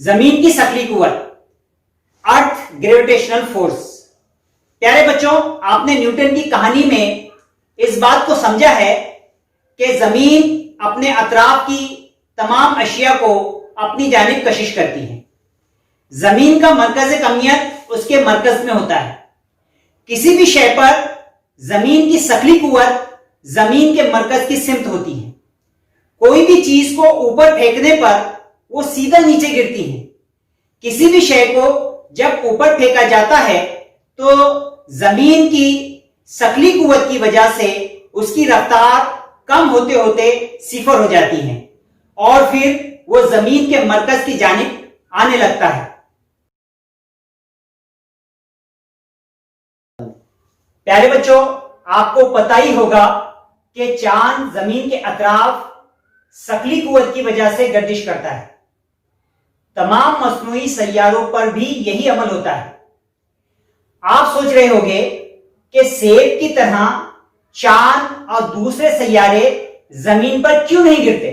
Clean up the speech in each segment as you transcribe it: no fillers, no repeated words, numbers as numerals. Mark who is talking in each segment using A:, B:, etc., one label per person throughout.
A: जमीन की सकली कुव्वत, अर्थ ग्रेविटेशनल फोर्स। प्यारे बच्चों, आपने न्यूटन की कहानी में इस बात को समझा है कि जमीन अपने अतराफ की तमाम अशिया को अपनी जानिब कशिश करती है। जमीन का मरकज कमियत उसके मरकज में होता है। किसी भी शय पर जमीन की सकली कुव्वत जमीन के मरकज की सिमत होती है। कोई भी चीज को ऊपर फेंकने पर वो सीधा नीचे गिरती है। किसी भी शय को जब ऊपर फेंका जाता है तो जमीन की सकली कुव्वत की वजह से उसकी रफ्तार कम होते होते सिफर हो जाती है और फिर वो जमीन के मरकज की जानिब आने लगता है। प्यारे बच्चों, आपको पता ही होगा कि चांद जमीन के अतराफ सकली कुव्वत की वजह से गर्दिश करता है। तमाम मसनूई सैयारों पर भी यही अमल होता है। आप सोच रहे होंगे कि सेब की तरह चांद और दूसरे सैयारे जमीन पर क्यों नहीं गिरते।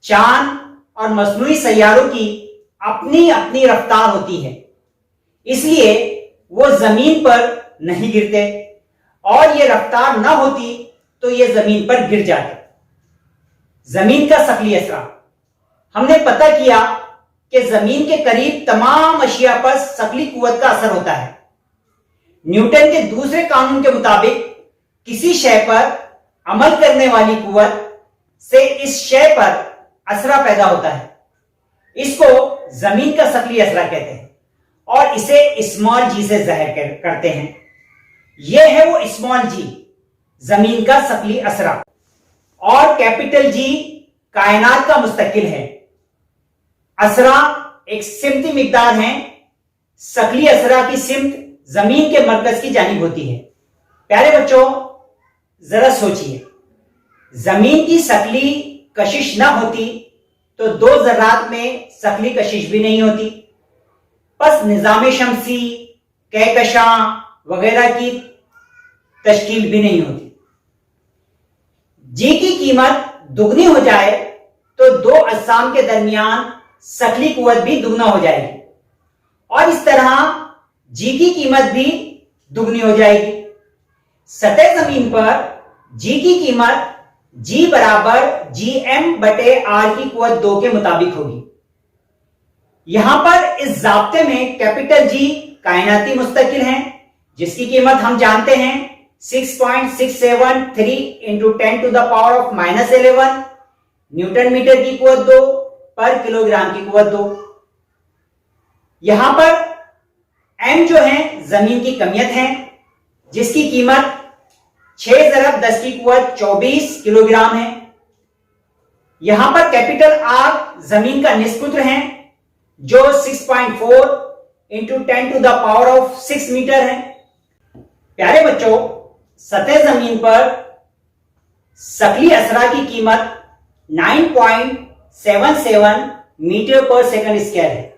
A: चांद और मसनूई सैयारों की अपनी अपनी रफ्तार होती है, इसलिए वो जमीन पर नहीं गिरते, और ये रफ्तार ना होती तो ये जमीन पर गिर जाते। जमीन का सकली असरा, हमने पता किया कि जमीन के करीब तमाम अशिया पर सकली कुव्वत का असर होता है। न्यूटन के दूसरे कानून के मुताबिक किसी शय पर अमल करने वाली कुव्वत से इस शय पर असरा पैदा होता है। इसको जमीन का सकली असरा कहते हैं और इसे स्मॉल जी से जाहिर करते हैं। यह है वो स्मॉल जी, जमीन का सकली असरा, और कैपिटल जी कायनात का मुस्तकिल है। असरा एक सिमती मिकदार है। सकली असरा की सिमत जमीन के मरकज की जानिब होती है। प्यारे बच्चों, जरा सोचिए, जमीन की सकली कशिश ना होती तो दो ज़र्रात में सकली कशिश भी नहीं होती। बस निजाम शमसी, कहकशां वगैरह की तश्कील भी नहीं होती। जी की कीमत दुगनी हो जाए तो दो अजसाम के दरमियान सकली कुव्वत भी दुगना हो जाएगी और इस तरह जी की कीमत भी दुगनी हो जाएगी। सतह जमीन पर जी की कीमत जी बराबर जी एम बटे आर की कुव्वत 2 के मुताबिक होगी। यहां पर इस जाब्ते में कैपिटल जी कायनाती मुस्तकिल हैं, जिसकी कीमत हम जानते हैं 6.673 into 10 to the power of -11 newton metre की कुव्वत 2 पर किलोग्राम की कुव्वत 2। यहां पर m जो है जमीन की कमियत है, जिसकी कीमत 6 ज़रब 10 की कुव्वत 24 किलोग्राम है। यहां पर कैपिटल R जमीन का निस्पुत्र है जो 6.4 into 10 to the power of 6 metre है। प्यारे बच्चों, सतह जमीन पर सकली असरा की कीमत 9.77 मीटर पर सेकंड स्क्वायर है।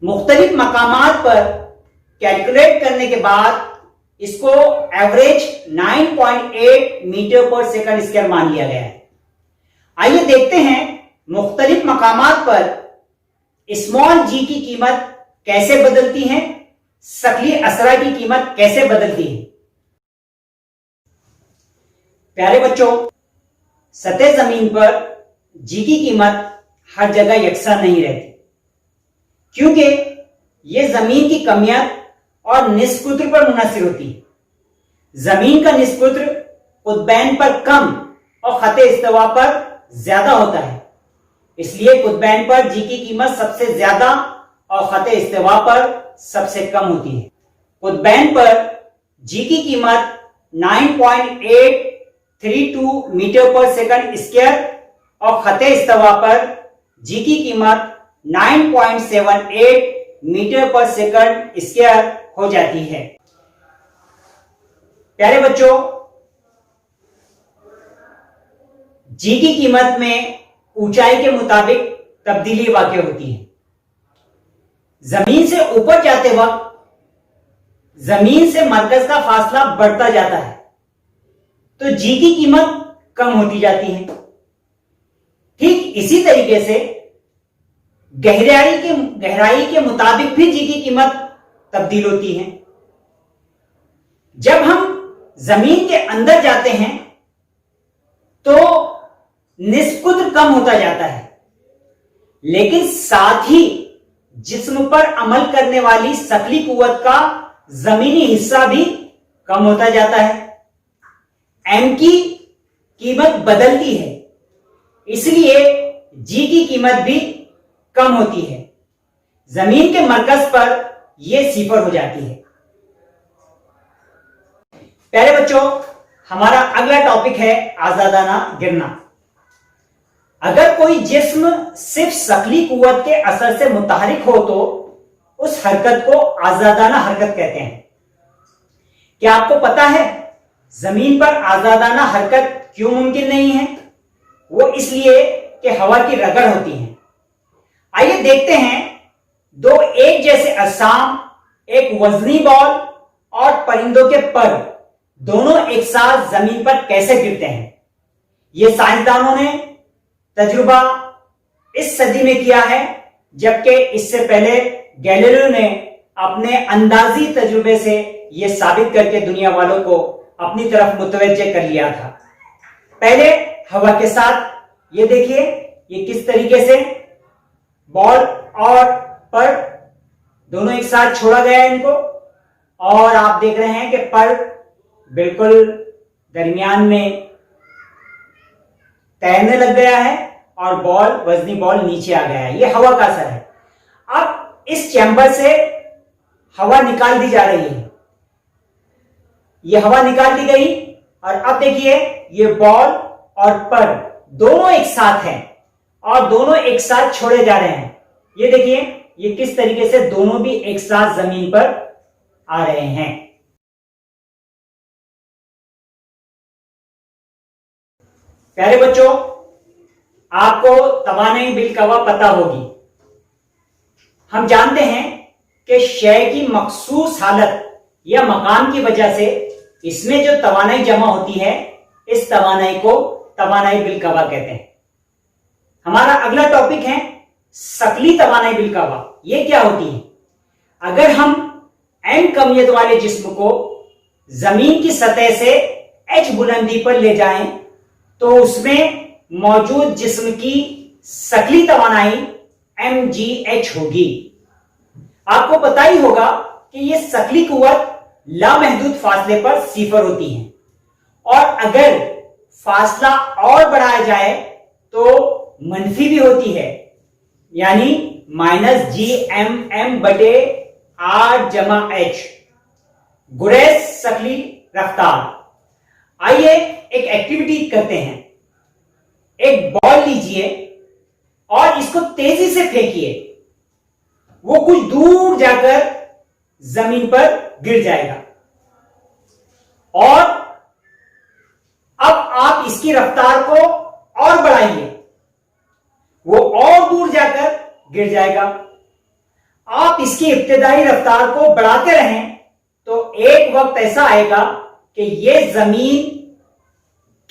A: मुख्तलिफ मकामात पर कैलकुलेट करने के बाद इसको एवरेज 9.8 मीटर पर सेकंड स्क्वायर मान लिया गया है। आइए देखते हैं मुख्तलिफ मकामात पर स्मॉल जी की कीमत कैसे बदलती है, सकली असरा की कीमत कैसे बदलती है। प्यारे बच्चों, सतह जमीन पर जी की कीमत हर जगह यकसा नहीं रहती, क्योंकि यह जमीन की कमियत और निस्पुत्र पर मुनहसिर होती है। जमीन का निस्पुत्र कुतबैन पर कम और खते इस्तिवा पर ज्यादा होता है, इसलिए कुतबैन पर जी की कीमत सबसे ज्यादा और खते इस्तिवा पर सबसे कम होती है। कुतबैन पर जी की कीमत 9.832 मीटर पर सेकंड स्क्वायर और खते इस्तिवा पर जी की कीमत 9.78 मीटर पर सेकंड स्क्वायर हो जाती है। प्यारे बच्चों, जी की कीमत में ऊंचाई के मुताबिक तब्दीली वाक़ई होती है। जमीन से ऊपर जाते वक्त जमीन से मरकज का फासला बढ़ता जाता है तो जी की कीमत कम होती जाती है। ठीक इसी तरीके से गहराई के मुताबिक भी जी की कीमत तब्दील होती है। जब हम जमीन के अंदर जाते हैं तो निस्कुद्र कम होता जाता है, लेकिन साथ ही जिस्म पर अमल करने वाली सकली कुव्वत का जमीनी हिस्सा भी कम होता जाता है। एम की कीमत बदलती है, इसलिए जी की कीमत भी कम होती है। जमीन के मरकज पर यह सिफर हो जाती है। प्यारे बच्चों, हमारा अगला टॉपिक है आजादाना गिरना। अगर कोई जिस्म सिर्फ सकली कुव्वत के असर से मुतहरिक हो तो उस हरकत को आजादाना हरकत कहते हैं। क्या आपको पता है जमीन पर आजादाना हरकत क्यों मुमकिन नहीं है? वो इसलिए कि हवा की रगड़ होती है। आइए देखते हैं दो एक जैसे अजसाम, एक वजनी बॉल और परिंदों के पर, दोनों एक साथ जमीन पर कैसे गिरते हैं। यह साइंसदानों ने तजुर्बा इस सदी में किया है, जबकि इससे पहले गैलीलियो ने अपने अंदाजी तजुर्बे से यह साबित करके दुनिया वालों को अपनी तरफ मुतवज्जे कर लिया था। पहले हवा के साथ ये देखिए, ये किस तरीके से बॉल और पर दोनों एक साथ छोड़ा गया है इनको, और आप देख रहे हैं कि पर बिल्कुल दरमियान में तैरने लग गया है और बॉल, वजनी बॉल नीचे आ गया है। यह हवा का असर है। अब इस चैम्बर से हवा निकाल दी जा रही है। यह हवा निकाल दी गई और अब देखिए ये बॉल और पर दोनों एक साथ हैं और दोनों एक साथ छोड़े जा रहे हैं। ये देखिए ये किस तरीके से दोनों भी एक साथ जमीन पर आ रहे हैं। प्यारे बच्चों, आपको तवानाई बिलकवा पता होगी। हम जानते हैं कि शय की मखसूस हालत या मकाम की वजह से इसमें जो तवानाई जमा होती है, इस तवानाई को तवानाई बिलकवा कहते हैं। हमारा अगला टॉपिक है सकली तवानाई बिलकवा। यह क्या होती है? अगर हम एम कमियत वाले जिस्म को जमीन की सतह से एच बुलंदी पर ले जाएं तो उसमें मौजूद जिस्म की सकली तवानाई mgh होगी। आपको पता ही होगा कि यह सकली कुव्वत लामहदूद फासले पर सिफर होती है, और अगर फासला और बढ़ाया जाए तो मनफी भी होती है, यानी -gmm बटे r/h गुरेज सकली रफ्तार। आइए एक एक्टिविटी करते हैं। एक बॉल लीजिए और इसको तेजी से फेंकिए, वो कुछ दूर जाकर जमीन पर गिर जाएगा, और अब आप इसकी रफ्तार को और बढ़ाइए, वो और दूर जाकर गिर जाएगा। आप इसकी इब्तिदाई रफ्तार को बढ़ाते रहें तो एक वक्त ऐसा आएगा कि यह जमीन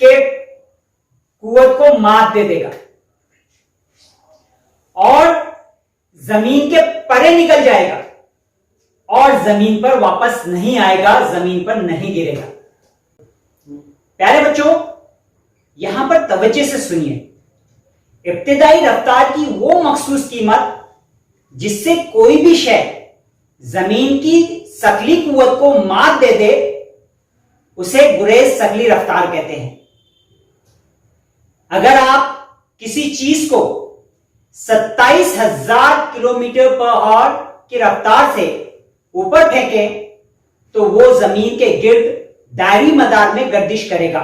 A: के कुव्वत को मात दे देगा और जमीन के परे निकल जाएगा और जमीन पर वापस नहीं आएगा, जमीन पर नहीं गिरेगा। प्यारे बच्चों, यहां पर तवज्जो से सुनिए। इब्तिदाई रफ्तार की वो मखसूस कीमत जिससे कोई भी शय जमीन की सकली कुव्वत को मात दे दे, उसे गुरेज सकली रफ्तार कहते हैं। अगर आप किसी चीज को 27,000 किलोमीटर पर आवर की रफ्तार से ऊपर फेंकें तो वो जमीन के गिर्द दायरी मदार में गर्दिश करेगा।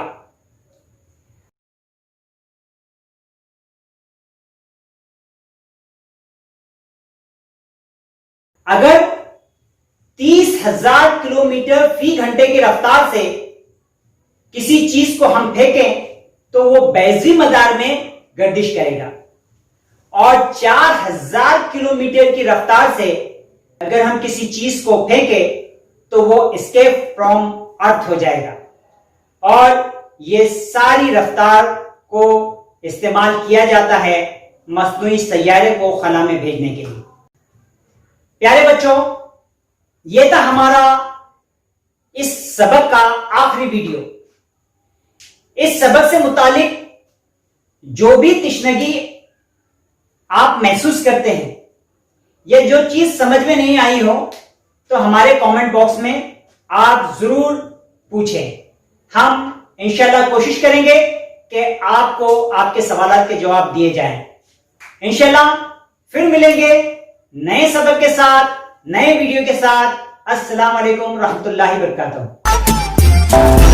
A: अगर 30,000 किलोमीटर फी घंटे की रफ्तार से किसी चीज को हम फेंकें तो वो बैजरी मदार में गर्दिश करेगा, और 4,000 किलोमीटर की रफ्तार से अगर हम किसी चीज को फेंकें तो वो एस्केप फ्रॉम अर्थ हो जाएगा। और ये सारी रफ्तार को इस्तेमाल किया जाता है मस्नूई सैयारे को खला में भेजने के लिए। प्यारे बच्चों, यह था हमारा इस सबक का आखिरी वीडियो। इस सबक से मुतालिक जो भी तिश्नगी आप महसूस करते हैं या जो चीज समझ में नहीं आई हो तो हमारे कमेंट बॉक्स में आप जरूर पूछें। हम इंशाल्लाह कोशिश करेंगे कि आपको आपके सवालों के जवाब दिए जाएं। इंशाल्लाह फिर मिलेंगे नए सबक के साथ, नए वीडियो के साथ। अस्सलाम वालेकुम रहमतुल्लाहि व बरकातहू।